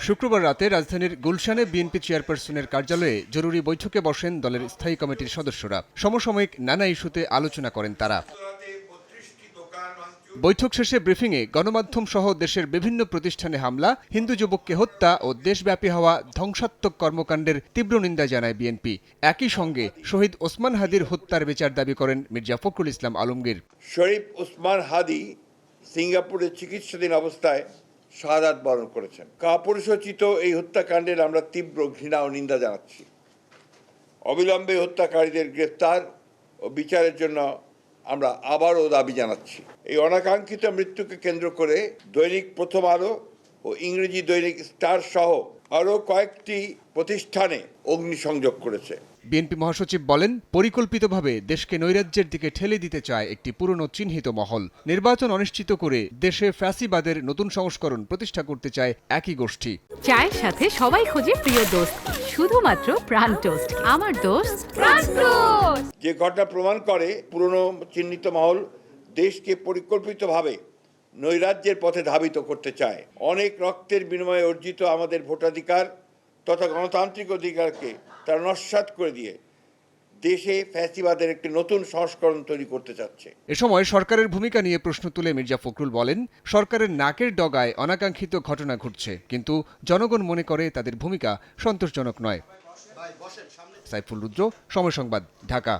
শুক্রবার রাতে রাজধানীর গুলশানে বিএনপি চেয়ারপারসনের কার্যালয়ে জরুরি বৈঠকে বসেন দলের স্থায়ী কমিটির সদস্যরা। সমসাময়িক নানা ইস্যুতে আলোচনা করেন তারা। বৈঠক শেষে ব্রিফিংয়ে গণমাধ্যম সহ দেশের বিভিন্ন প্রতিষ্ঠানে হামলা, হিন্দু যুবককে হত্যা ও দেশব্যাপী হওয়া ধ্বংসাত্মক কর্মকাণ্ডের তীব্র নিন্দা জানায় বিএনপি। একই সঙ্গে শহীদ ওসমান হাদির হত্যার বিচার দাবি করেন মির্জা ফখরুল ইসলাম আলমগীর। শরীফ ওসমান হাদি সিঙ্গাপুরে চিকিৎসাধীন অবস্থায় শাহাদাত বরণ করেছেন। কাপুরুষোচিত এই হত্যাকাণ্ডের আমরা তীব্র ঘৃণা ও নিন্দা জানাচ্ছি। অবিলম্বে হত্যাকারীদের গ্রেফতার ও বিচারের জন্য আমরা আবারও দাবি জানাচ্ছি। এই অনাকাঙ্ক্ষিত মৃত্যুকে কেন্দ্র করে দৈনিক প্রথম আলো ও ইংরেজি দৈনিক স্টার সহ আরও কয়েকটি প্রতিষ্ঠানে অগ্নিসংযোগ করেছে। বিএনপি মহাসচিব বলেন, পরিকল্পিতভাবে দেশকে নৈরাজ্যের দিকে ঠেলে দিতে চায় একটি পুরনো চিহ্নিত মহল। নির্বাচন অনিশ্চিত করে দেশে ফ্যাসিবাদের নতুন সংস্করণ প্রতিষ্ঠা করতে চায় একই গোষ্ঠী। চায়ের সাথে সবাই খোঁজে প্রিয় দোস্ত, শুধুমাত্র প্রাণ টোস্ট। আমার দোস্ত প্রাণ টোস্ট। যে ঘটনা প্রমাণ করে পুরনো চিহ্নিত মহল দেশকে পরিকল্পিতভাবে নৈরাজ্যের পথে ধাবিত করতে চায়। অনেক রক্তের বিনিময়ে অর্জিত আমাদের ভোটাধিকার তথা গণতান্ত্রিক অধিকারকে তারা নস্যাৎ করে দিয়ে দেশে ফ্যাসিবাদের একটি নতুন সংস্করণ তৈরি করতে চাচ্ছে। এ সময় সরকারের ভূমিকা নিয়ে প্রশ্ন তুলে মির্জা ফখরুল বলেন, সরকারের নাকের ডগায় অনাকাঙ্ক্ষিত ঘটনা ঘটছে, কিন্তু জনগণ মনে করে তাদের ভূমিকা সন্তোষজনক নয়। সাইফুল রুদ্র, সময় সংবাদ, ঢাকা।